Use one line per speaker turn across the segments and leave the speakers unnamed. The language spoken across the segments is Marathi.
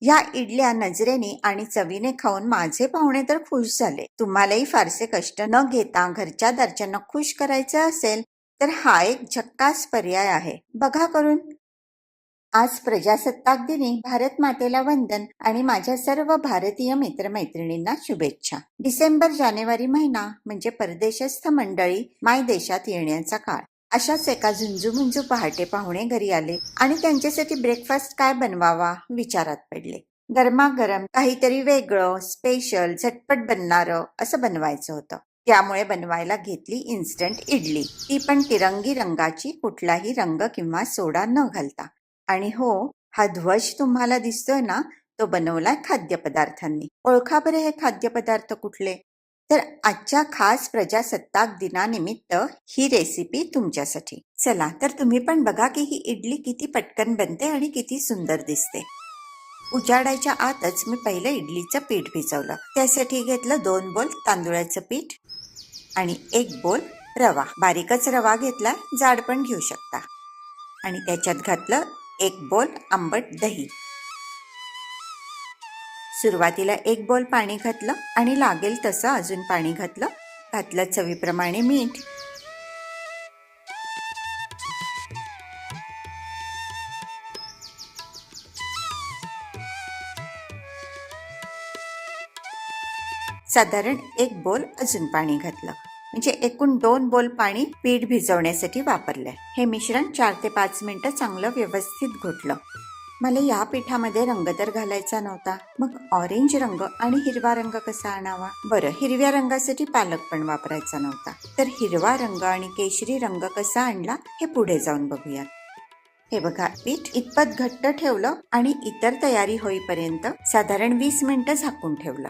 या इडल्या नजरेने आणि चवीने खाऊन माझे पाहुणे तर खुश झाले. तुम्हालाही फारसे कष्ट न घेता घरच्या दारच्यांना खुश करायचं असेल तर हा एक झक्कास पर्याय आहे. बघा करून. आज प्रजासत्ताक दिनी भारत मातेला वंदन आणि माझ्या सर्व भारतीय मित्रमैत्रिणींना शुभेच्छा. डिसेंबर-जानेवारी महिना म्हणजे परदेशस्थ मंडळी मायदेशात येण्याचा काळ. अशाच एका झुंजूमुंजू पहाटे पाहुणे घरी आले आणि त्यांच्यासाठी ब्रेकफास्ट काय बनवावा विचारात पडले. गरमागरम काहीतरी वेगळं, स्पेशल, झटपट बनणारं असं बनवायचं होतं. त्यामुळे बनवायला घेतली इन्स्टंट इडली, ती पण तिरंगी रंगाची, कुठलाही रंग किंवा सोडा न घालता. आणि हो, हा ध्वज तुम्हाला दिसतोय ना, तो बनवलाय खाद्यपदार्थांनी. ओळखा बरे हे खाद्यपदार्थ कुठले? तर आजच्या खास प्रजासत्ताक दिनानिमित्त ही रेसिपी तुमच्यासाठी. चला तर तुम्ही पण बघा की ही इडली किती पटकन बनते आणि किती सुंदर दिसते. उजाडायच्या आतच मी पहिलं इडलीचं पीठ भिजवलं. त्यासाठी घेतलं 2 बोल तांदुळाचं पीठ आणि 1 बोल रवा. बारीकच रवा घेतला, जाड पण घेऊ शकता. आणि त्याच्यात घातलं 1 बोल आंबट दही. सुरुवातीला 1 बोल पाणी घातलं आणि लागेल तसं अजून पाणी घातलं चवीप्रमाणे मीठ. साधारण 1 बोल अजून पाणी घातलं, म्हणजे एकूण 2 बोल पाणी पीठ भिजवण्यासाठी वापरलंय. हे मिश्रण 4 ते 5 मिनिटं चांगलं व्यवस्थित घोटलं. मला या पिठामध्ये रंग तर घालायचा नव्हता, मग ऑरेंज रंग आणि हिरवा रंग कसा आणावा? बरं, हिरव्या रंगासाठी पालक पण वापरायचा नव्हता, तर हिरवा रंग आणि केशरी रंग कसा आणला हे पुढे जाऊन बघूया. हे बघा, पीठ इतपत घट्ट ठेवलं आणि इतर तयारी होईपर्यंत साधारण 20 मिनिटं झाकून ठेवलं.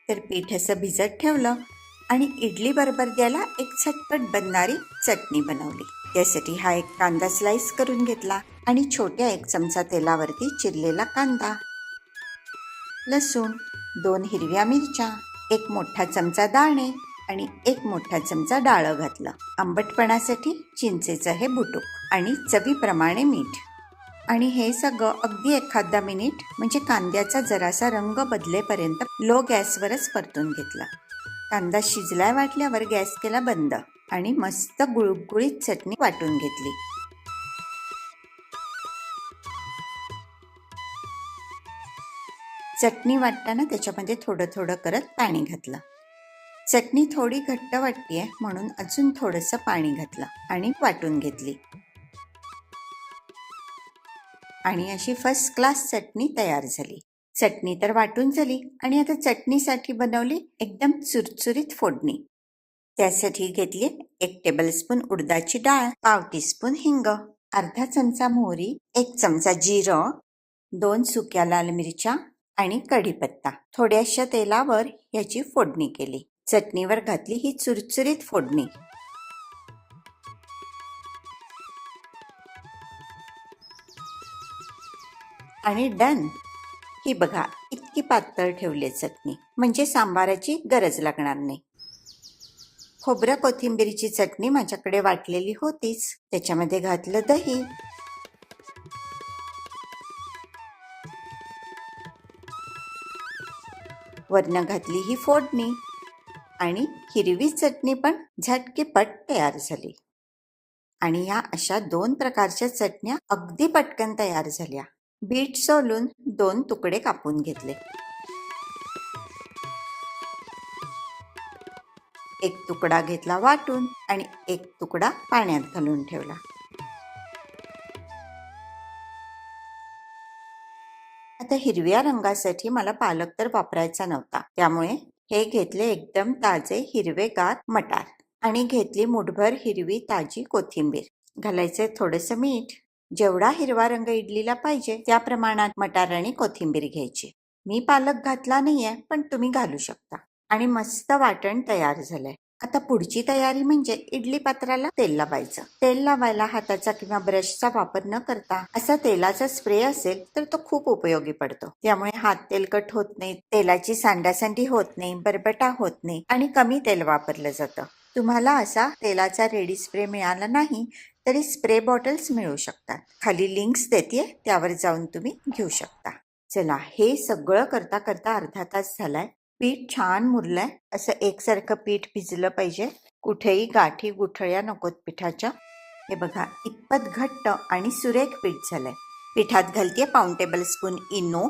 तर पीठ असं भिजत ठेवलं आणि इडली बरोबर द्यायला एक झटपट बनणारी चटणी बनवली. त्यासाठी हा एक कांदा स्लाइस करून घेतला आणि छोट्या 1 चमचा तेलावरती चिरलेला कांदा, लसूण, 2 हिरव्या मिरच्या, 1 मोठा चमचा दाणे आणि 1 मोठा चमचा डाळं घातलं. आंबटपणासाठी चिंचेचं हे बुटूक आणि चवीप्रमाणे मीठ. आणि हे सगळं अगदी एखादा मिनिट म्हणजे कांद्याचा जरासा रंग बदलेपर्यंत लो गॅसवरच परतून घेतला. कांदा शिजलाय वाटल्यावर गॅस केला बंद आणि मस्त गुळगुळीत चटणी वाटून घेतली. चटणी वाटताना त्याच्यामध्ये थोडं थोडं करत पाणी घातलं. चटणी थोडी घट्ट वाटतेय म्हणून अजून थोडंसं पाणी घातलं आणि वाटून घेतली. आणि अशी फर्स्ट क्लास चटणी तयार झाली. चटणी तर वाटून झाली आणि आता चटणीसाठी बनवली एकदम चुरचुरीत फोडणी. त्यासाठी घेतली 1 टेबलस्पून उडदाची डाळ, पाव टीस्पून हिंग, अर्धा चमचा मोहरी, 1 चमचा जिरं, 2 सुक्या लाल मिरच्या आणि कढीपत्ता. थोड्याशा तेलावर याची फोडणी केली. चटणीवर घातली ही चुरचुरीत फोडणी. आणि डन. ही बघा, इतकी पातळ ठेवली चटणी, म्हणजे सांबाराची गरज लागणार नाही. खोबरं कोथिंबीरची चटणी माझ्याकडे वाटलेली होतीच, त्याच्यामध्ये घातलं दही, वरनं घातली ही फोडणी आणि हिरवी चटणी पण झटकीपट तयार झाली. आणि या अशा 2 प्रकारच्या चटण्या अगदी पटकन तयार झाल्या. बीट सोलून 2 तुकडे कापून घेतले. 1 तुकडा घेतला वाटून आणि 1 तुकडा पाण्यात घालून ठेवला. आता हिरव्या रंगासाठी मला पालक तर वापरायचा नव्हता, त्यामुळे हे घेतले एकदम ताजे हिरवेगार मटार आणि घेतली मुठभर हिरवी ताजी कोथिंबीर. घालायचे थोडंसं मीठ. जेवढा हिरवा रंग इडलीला पाहिजे त्या प्रमाणात मटार आणि कोथिंबीर घ्यायची. मी पालक घातला नाहीये, पण तुम्ही घालू शकता. आणि मस्त वाटण तयार झालंय. आता पुढची तयारी म्हणजे इडली पात्राला तेल लावायचं. तेल लावायला हाताचा किंवा ब्रशचा वापर न करता असा तेलाचा स्प्रे असेल तर तो खूप उपयोगी पडतो. त्यामुळे हात तेलकट होत नाही, तेलाची सांडासांडी होत नाही, बरबटा होत नाही आणि कमी तेल वापरलं जातं. तुम्हाला असा तेलाचा रेडी स्प्रे मिळाला नाही तरी स्प्रे बॉटल्स मिळू शकतात. खाली लिंक्स देते, त्यावर जाऊन तुम्ही घेऊ शकता. चला, हे सगळं करता करता अर्धा तास झालाय. पीठ छान मुरलंय. असं एकसारखं पीठ भिजलं पाहिजे. कुठेही गाठी गुठळ्या नकोत पिठाच्या. हे बघा, इतपत घट्ट आणि सुरेख पीठ झालंय. पिठात घालतीये पाऊण टेबलस्पून इनो.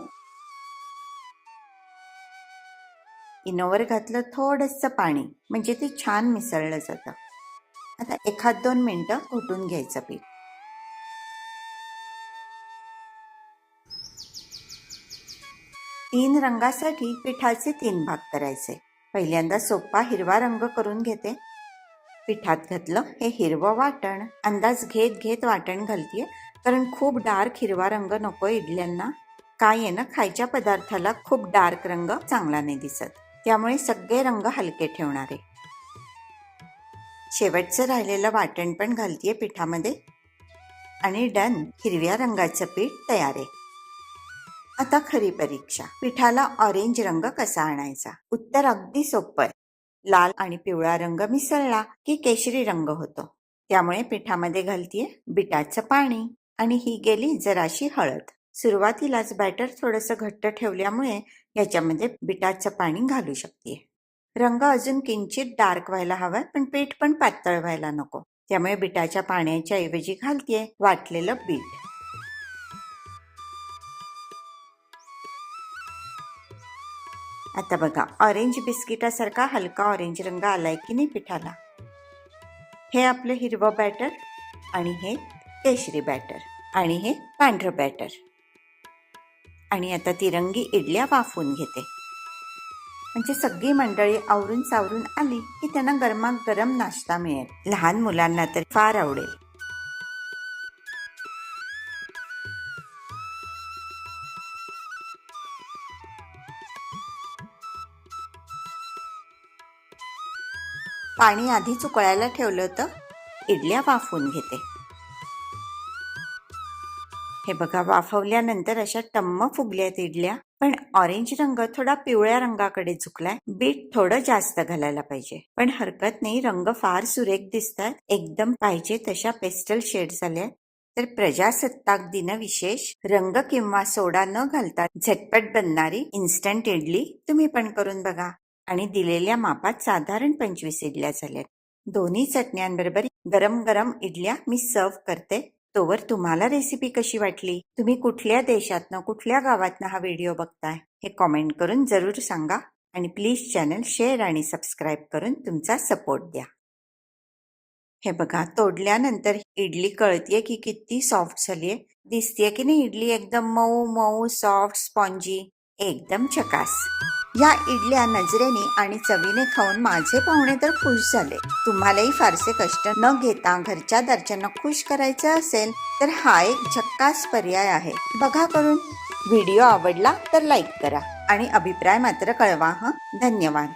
इनोवर घातलं थोडंसं पाणी, म्हणजे ते छान मिसळलं जातं. आता 1-2 मिनिटं घोटून घ्यायचं पीठ. तीन रंगासाठी पिठाचे 3 भाग करायचे. पहिल्यांदा सोपा हिरवा रंग करून घेते. पिठात घातलं हे हिरवं वाटण. अंदाज घेत घेत वाटण घालतीये, कारण खूप डार्क हिरवा रंग नको इडल्यांना. काय आहे ना, खायच्या पदार्थाला खूप डार्क रंग चांगला नाही दिसत, त्यामुळे सगळे रंग हलके ठेवणारे. शेवटचं राहिलेलं वाटण पण घालतीये पिठामध्ये. आणि डन, हिरव्या रंगाचं पीठ तयार आहे. आता खरी परीक्षा, पिठाला ऑरेंज रंग कसा आणायचा? उत्तर अगदी सोपं आहे. लाल आणि पिवळा रंग मिसळला की केशरी रंग होतो. त्यामुळे पिठामध्ये घालतीये बिटाचं पाणी आणि ही गेली जराशी हळद. सुरुवातीलाच बॅटर थोडंसं घट्ट ठेवल्यामुळे याच्यामध्ये बिटाचं पाणी घालू शकते. रंग अजून किंचित डार्क व्हायला हवा, पण पीठ पण पातळ व्हायला नको. त्यामुळे बिटाच्या पाण्याच्या ऐवजी घालतीये वाटलेलं बीट. आता बघा, ऑरेंज बिस्किटासारखा हलका ऑरेंज रंग आलाय की नाही पिठाला. हे आपलं हिरवं बॅटर आणि हे केशरी बॅटर आणि हे पांढरं बॅटर. आणि आता तिरंगी इडल्या वाफवून घेते, म्हणजे सगळी मंडळी आवरून सावरून आली की त्यांना गरमागरम नाश्ता मिळेल. लहान मुलांना तर फार आवडेल. पाणी आधीच उकळायला ठेवलं होतं. इडल्या वाफवून घेते. हे बघा, वाफवल्यानंतर अशा टम्म फुगल्यात इडल्या. पण ऑरेंज रंग थोडा पिवळ्या रंगाकडे झुकलाय. बीट थोडं जास्त घालायला पाहिजे, पण हरकत नाही. रंग फार सुरेख दिसतात. एकदम पाहिजे तशा पेस्टल शेड झाल्या. तर प्रजासत्ताक दिन विशेष रंग किंवा सोडा न घालता झटपट बनणारी इन्स्टंट इडली तुम्ही पण करून बघा. आणि दिलेल्या मापात साधारण 25 इडल्या झाल्यात. दोन्ही चटण्यांबरोबर गरम गरम इडल्या मी सर्व करते. तोवर तुम्हाला रेसिपी कशी वाटली? तुम्ही कुठल्या देशातनं, कुठल्या गावातनं हा व्हिडिओ बघताय हे कॉमेंट करून जरूर सांगा. आणि प्लीज चॅनल शेअर आणि सबस्क्राईब करून तुमचा सपोर्ट द्या. हे बघा, तोडल्यानंतर इडली कळतीये की किती सॉफ्ट झालीये. दिसतीये की नाही इडली एकदम मऊ मऊ, सॉफ्ट, स्पॉन्जी, एकदम झकास. या इडल्या नजरेने आणि चवीने खाऊन माझे पाहुणे तर खुश झाले. तुम्हालाही फारसे कष्ट न घेता घरच्या दारच्यांना खुश करायचं असेल तर हा एक झक्कास पर्याय आहे. बघा करून. व्हिडिओ आवडला तर लाईक करा आणि अभिप्राय मात्र कळवा. धन्यवाद.